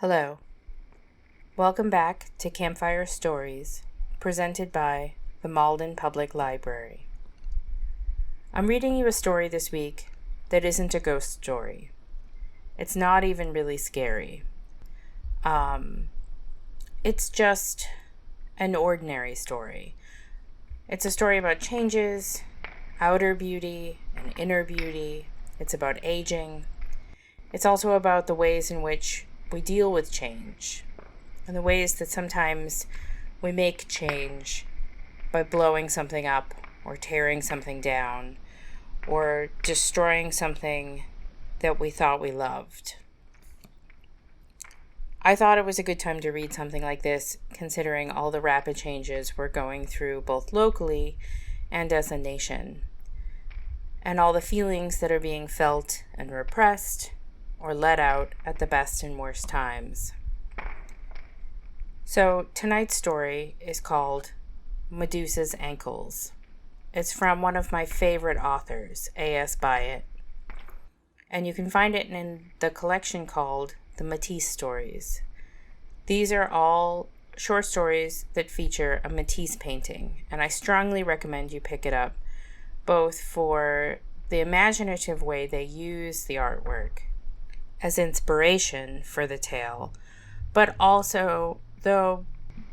Hello. Welcome back to Campfire Stories, presented by the Malden Public Library. I'm reading you a story this week that isn't a ghost story. It's not even really scary. It's just an ordinary story. It's a story about changes, outer beauty, and inner beauty. It's about aging. It's also about the ways in which we deal with change, and the ways that sometimes we make change by blowing something up, or tearing something down, or destroying something that we thought we loved. I thought it was a good time to read something like this, considering all the rapid changes we're going through both locally and as a nation, and all the feelings that are being felt and repressed or let out at the best and worst times. So tonight's story is called Medusa's Ankles. It's from one of my favorite authors, A.S. Byatt, and you can find it in the collection called The Matisse Stories. These are all short stories that feature a Matisse painting, and I strongly recommend you pick it up, both for the imaginative way they use the artwork as inspiration for the tale, but also the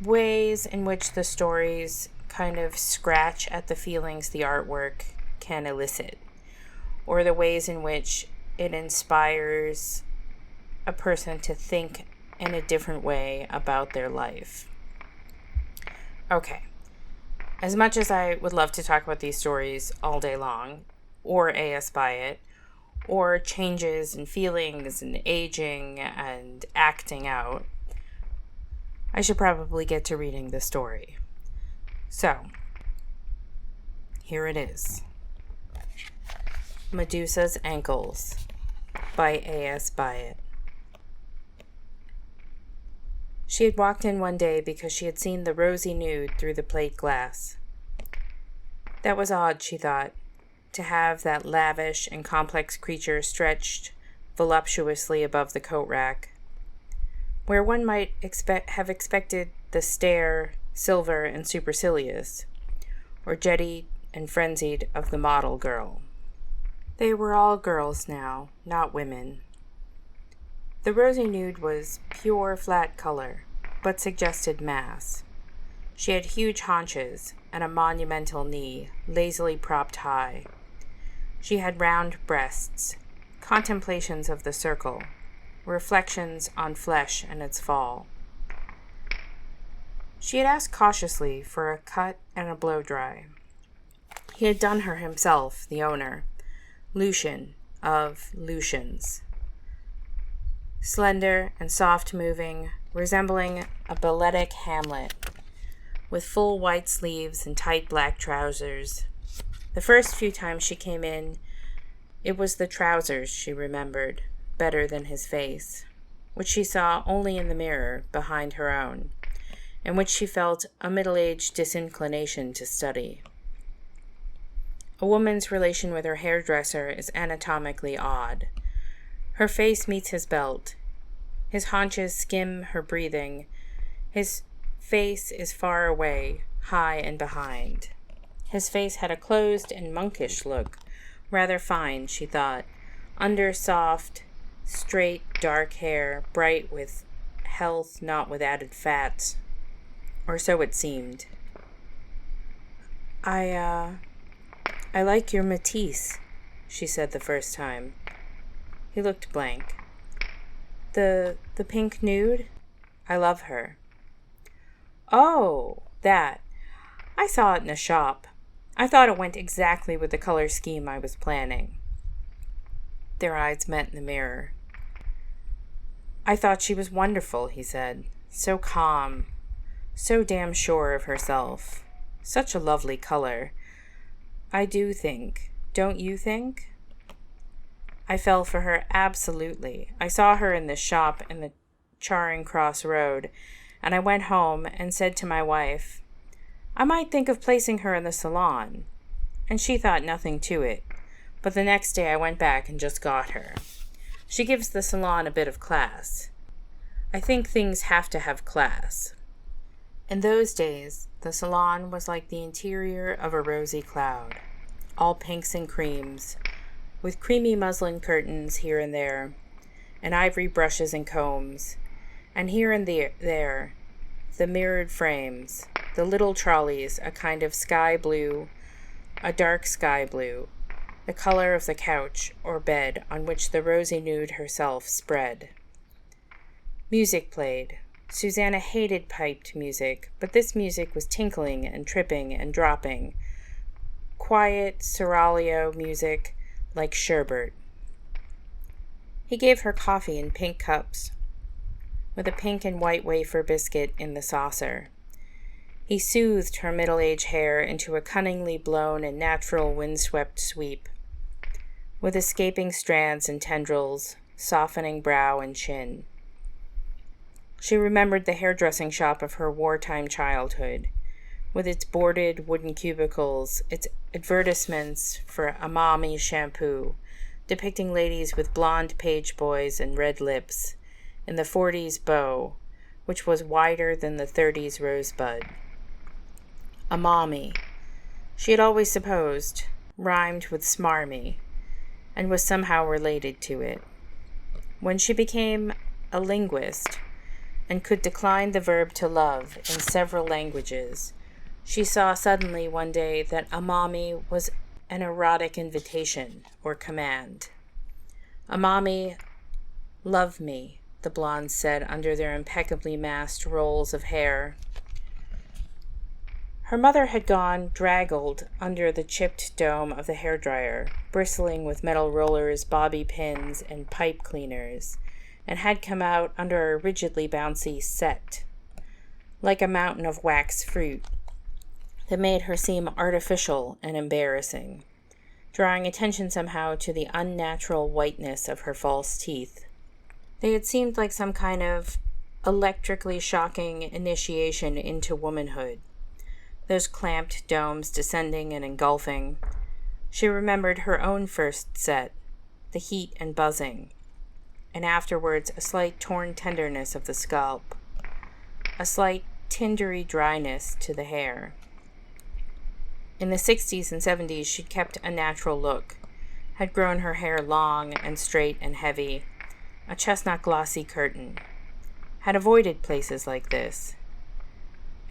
ways in which the stories kind of scratch at the feelings the artwork can elicit, or the ways in which it inspires a person to think in a different way about their life. Okay, as much as I would love to talk about these stories all day long, or A.S. Byatt, or changes and feelings and aging and acting out, I should probably get to reading the story. So, here it is. Medusa's Ankles by A.S. Byatt. She had walked in one day because she had seen the rosy nude through the plate glass. That was odd, she thought, to have that lavish and complex creature stretched voluptuously above the coat rack, where one might have expected the stare, silver and supercilious, or jetty and frenzied of the model girl. They were all girls now, not women. The rosy nude was pure flat color, but suggested mass. She had huge haunches and a monumental knee, lazily propped high. She had round breasts, contemplations of the circle, reflections on flesh and its fall. She had asked cautiously for a cut and a blow-dry. He had done her himself, the owner, Lucian of Lucian's. Slender and soft-moving, resembling a balletic Hamlet, with full white sleeves and tight black trousers. The first few times she came in, it was the trousers she remembered, better than his face, which she saw only in the mirror behind her own, and which she felt a middle-aged disinclination to study. A woman's relation with her hairdresser is anatomically odd. Her face meets his belt. His haunches skim her breathing. His face is far away, high and behind. His face had a closed and monkish look, rather fine, she thought, under soft, straight, dark hair, bright with health, not with added fats, or so it seemed. I like your Matisse, she said the first time. He looked blank. The pink nude? I love her. Oh, that. I saw it in a shop. I thought it went exactly with the color scheme I was planning. Their eyes met in the mirror. I thought she was wonderful, he said. So calm. So damn sure of herself. Such a lovely color. I do think. Don't you think? I fell for her absolutely. I saw her in the shop in the Charing Cross Road, and I went home and said to my wife, I might think of placing her in the salon, and she thought nothing to it, but the next day I went back and just got her. She gives the salon a bit of class. I think things have to have class. In those days, the salon was like the interior of a rosy cloud, all pinks and creams, with creamy muslin curtains here and there, and ivory brushes and combs, and here and there, the mirrored frames, the little trolleys, a kind of sky blue, a dark sky blue, the color of the couch or bed on which the rosy nude herself spread. Music played. Susanna hated piped music, but this music was tinkling and tripping and dropping. Quiet seraglio music like sherbet. He gave her coffee in pink cups, with a pink and white wafer biscuit in the saucer. He soothed her middle-aged hair into a cunningly blown and natural windswept sweep, with escaping strands and tendrils, softening brow and chin. She remembered the hairdressing shop of her wartime childhood, with its boarded wooden cubicles, its advertisements for Amami shampoo, depicting ladies with blonde page boys and red lips, in the 40s bow, which was wider than the 30s rosebud. Amami, she had always supposed, rhymed with smarmy, and was somehow related to it. When she became a linguist, and could decline the verb to love in several languages, she saw suddenly one day that amami was an erotic invitation or command. Amami, love me, the blondes said under their impeccably massed rolls of hair. Her mother had gone draggled under the chipped dome of the hairdryer, bristling with metal rollers, bobby pins, and pipe cleaners, and had come out under a rigidly bouncy set, like a mountain of wax fruit, that made her seem artificial and embarrassing, drawing attention somehow to the unnatural whiteness of her false teeth. They had seemed like some kind of electrically shocking initiation into womanhood, those clamped domes descending and engulfing. She remembered her own first set, the heat and buzzing, and afterwards a slight torn tenderness of the scalp, a slight tindery dryness to the hair. In the 60s and 70s she'd kept a natural look, had grown her hair long and straight and heavy, a chestnut glossy curtain, had avoided places like this.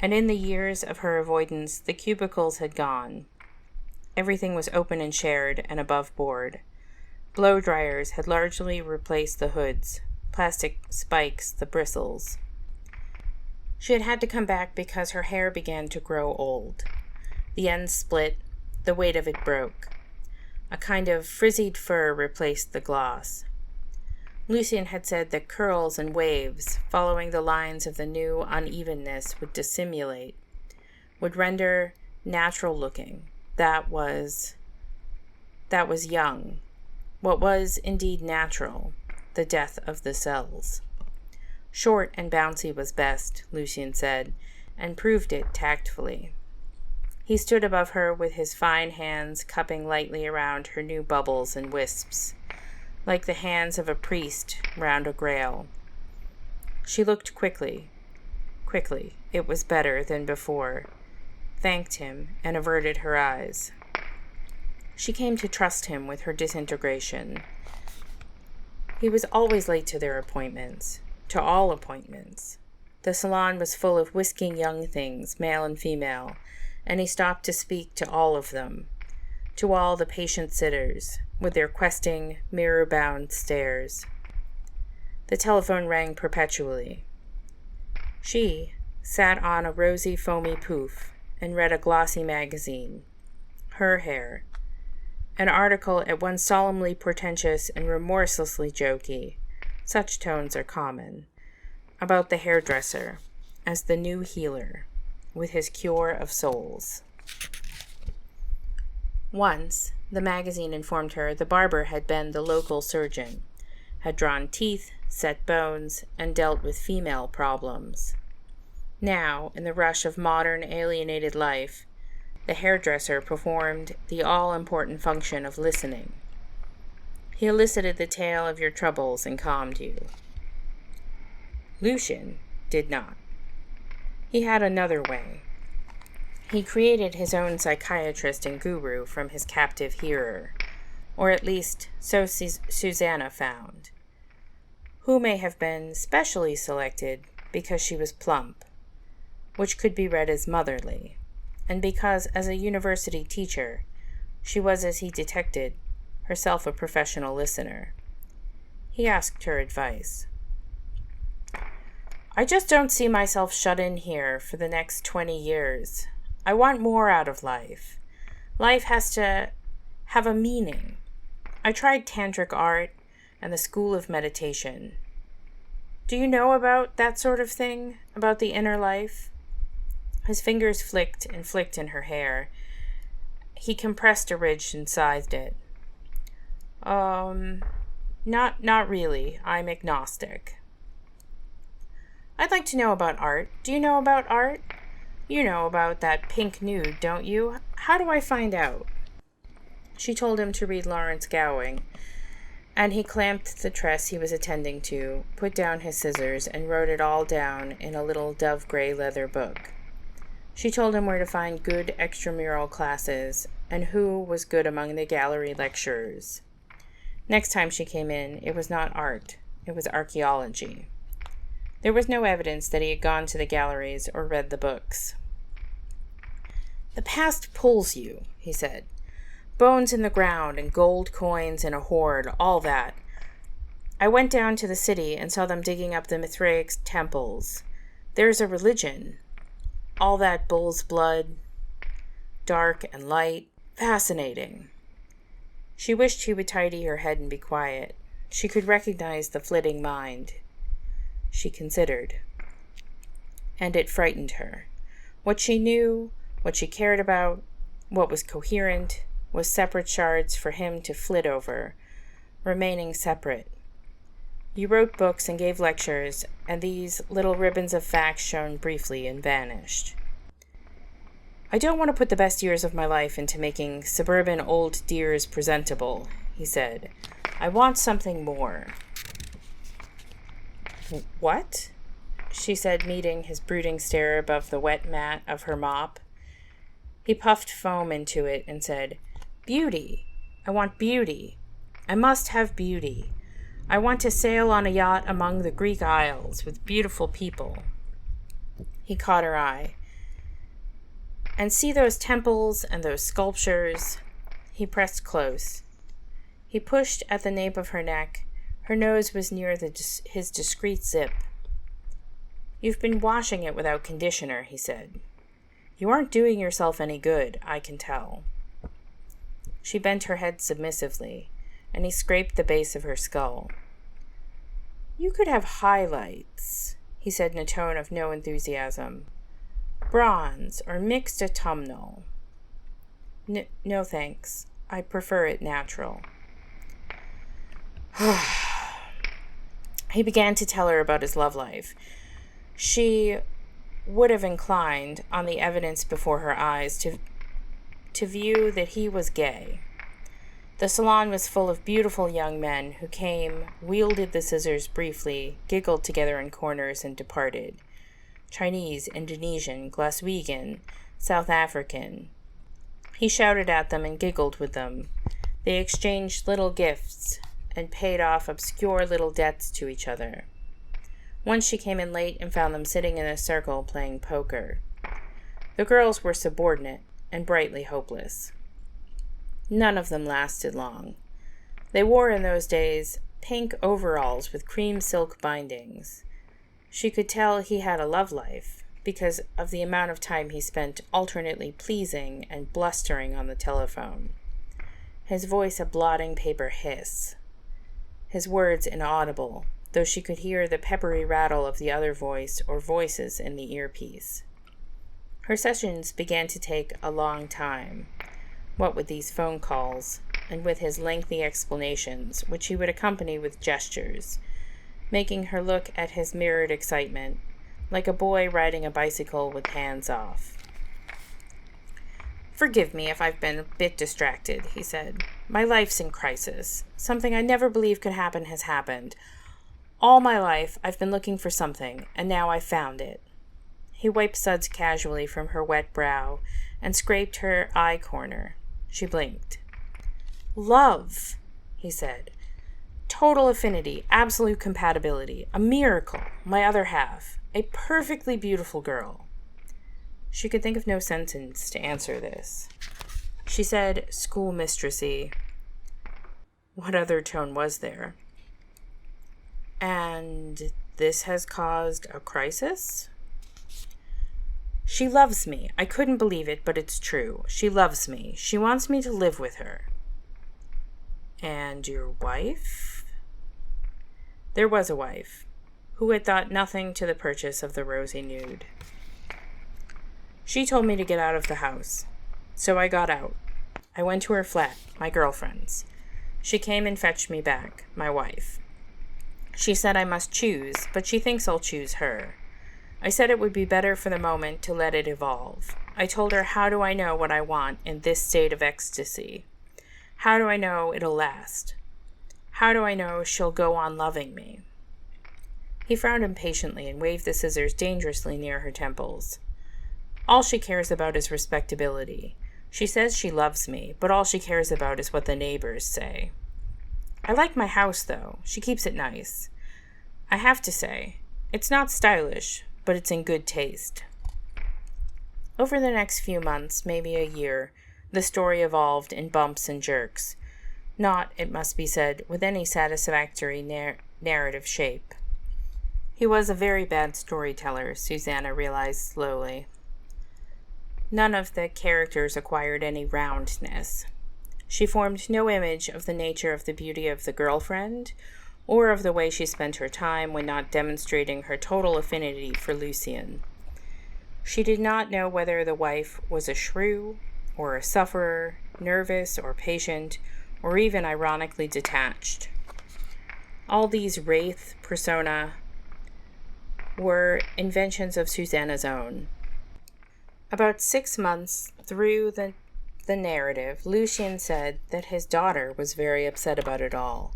And in the years of her avoidance, the cubicles had gone. Everything was open and shared and above board. Blow dryers had largely replaced the hoods, plastic spikes the bristles. She had had to come back because her hair began to grow old. The ends split, the weight of it broke. A kind of frizzied fur replaced the gloss. Lucian had said that curls and waves, following the lines of the new unevenness, would dissimulate, would render natural looking. That was young. What was indeed natural, the death of the cells. Short and bouncy was best, Lucian said, and proved it tactfully. He stood above her with his fine hands cupping lightly around her new bubbles and wisps, like the hands of a priest round a grail. She looked quickly, it was better than before, thanked him, and averted her eyes. She came to trust him with her disintegration. He was always late to their appointments, to all appointments. The salon was full of whisking young things, male and female, and he stopped to speak to all of them, to all the patient sitters, with their questing, mirror-bound stares. The telephone rang perpetually. She sat on a rosy, foamy poof and read a glossy magazine. Her hair. An article at once solemnly portentous and remorselessly jokey, such tones are common, about the hairdresser as the new healer, with his cure of souls. Once, the magazine informed her, the barber had been the local surgeon, had drawn teeth, set bones, and dealt with female problems. Now, in the rush of modern alienated life, the hairdresser performed the all-important function of listening. He elicited the tale of your troubles and calmed you. Lucian did not. He had another way. He created his own psychiatrist and guru from his captive hearer, or at least so Susanna found, who may have been specially selected because she was plump, which could be read as motherly, and because, as a university teacher, she was, as he detected, herself a professional listener. He asked her advice. "I just don't see myself shut in here for the next 20 years. I want more out of life. Life has to have a meaning. I tried tantric art and the school of meditation. Do you know about that sort of thing? About the inner life?" His fingers flicked and flicked in her hair. He compressed a ridge and scythed it. Not really. I'm agnostic." "I'd like to know about art. Do you know about art? You know about that pink nude, don't you? How do I find out?" She told him to read Lawrence Gowing, and he clamped the tress he was attending to, put down his scissors, and wrote it all down in a little dove-gray leather book. She told him where to find good extramural classes, and who was good among the gallery lecturers. Next time she came in, it was not art, it was archaeology. There was no evidence that he had gone to the galleries or read the books. "The past pulls you," he said. "Bones in the ground and gold coins in a hoard, all that. I went down to the city and saw them digging up the Mithraic temples. There's a religion. All that bull's blood, dark and light, fascinating." She wished he would tidy her head and be quiet. She could recognize the flitting mind. She considered. And it frightened her. What she knew, what she cared about, what was coherent, was separate shards for him to flit over, remaining separate. You wrote books and gave lectures, and these little ribbons of facts shone briefly and vanished. "I don't want to put the best years of my life into making suburban old dears presentable," he said. "I want something more." "What?" she said, meeting his brooding stare above the wet mat of her mop. He puffed foam into it and said, "Beauty. I want beauty. I must have beauty. I want to sail on a yacht among the Greek Isles with beautiful people." He caught her eye. "And see those temples and those sculptures?" He pressed close. He pushed at the nape of her neck. Her nose was near his discreet zip. "You've been washing it without conditioner," he said. "You aren't doing yourself any good, I can tell." She bent her head submissively, and he scraped the base of her skull. "You could have highlights," he said in a tone of no enthusiasm. "Bronze or mixed autumnal." No thanks. I prefer it natural." He began to tell her about his love life. She would have inclined, on the evidence before her eyes, to view that he was gay. The salon was full of beautiful young men who came, wielded the scissors briefly, giggled together in corners, and departed. Chinese, Indonesian, Glaswegian, South African. He shouted at them and giggled with them. They exchanged little gifts and paid off obscure little debts to each other. Once she came in late and found them sitting in a circle playing poker. The girls were subordinate and brightly hopeless. None of them lasted long. They wore in those days pink overalls with cream silk bindings. She could tell he had a love life because of the amount of time he spent alternately pleasing and blustering on the telephone. His voice a blotting paper hiss. His words inaudible, though she could hear the peppery rattle of the other voice or voices in the earpiece. Her sessions began to take a long time, what with these phone calls, and with his lengthy explanations, which he would accompany with gestures, making her look at his mirrored excitement, like a boy riding a bicycle with hands off. "Forgive me if I've been a bit distracted," he said. "My life's in crisis. Something I never believed could happen has happened. All my life, I've been looking for something, and now I've found it. He wiped suds casually from her wet brow and scraped her eye corner. She blinked. Love, he said. Total affinity, absolute compatibility, a miracle, my other half, a perfectly beautiful girl. She could think of no sentence to answer this. She said, schoolmistressy. What other tone was there? And this has caused a crisis? She loves me. I couldn't believe it, but it's true. She loves me. She wants me to live with her. And your wife? There was a wife, who had thought nothing to the purchase of the rosy nude. She told me to get out of the house. So I got out. I went to her flat, my girlfriend's. She came and fetched me back, my wife. She said I must choose, but she thinks I'll choose her. I said it would be better for the moment to let it evolve. I told her, how do I know what I want in this state of ecstasy? How do I know it'll last? How do I know she'll go on loving me? He frowned impatiently and waved the scissors dangerously near her temples. All she cares about is respectability. She says she loves me, but all she cares about is what the neighbors say. I like my house, though. She keeps it nice. I have to say, it's not stylish, but it's in good taste. Over the next few months, maybe a year, the story evolved in bumps and jerks. Not, it must be said, with any satisfactory narrative shape. He was a very bad storyteller, Susanna realized slowly. None of the characters acquired any roundness. She formed no image of the nature of the beauty of the girlfriend, or of the way she spent her time when not demonstrating her total affinity for Lucian. She did not know whether the wife was a shrew, or a sufferer, nervous or patient, or even ironically detached. All these wraith persona were inventions of Susanna's own. About 6 months through the narrative, Lucian said that his daughter was very upset about it all.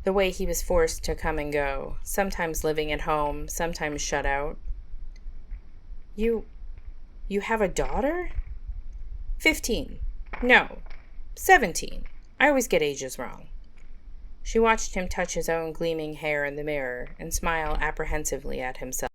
The way he was forced to come and go, sometimes living at home, sometimes shut out. You have a daughter? 15. No, 17. I always get ages wrong. She watched him touch his own gleaming hair in the mirror and smile apprehensively at himself.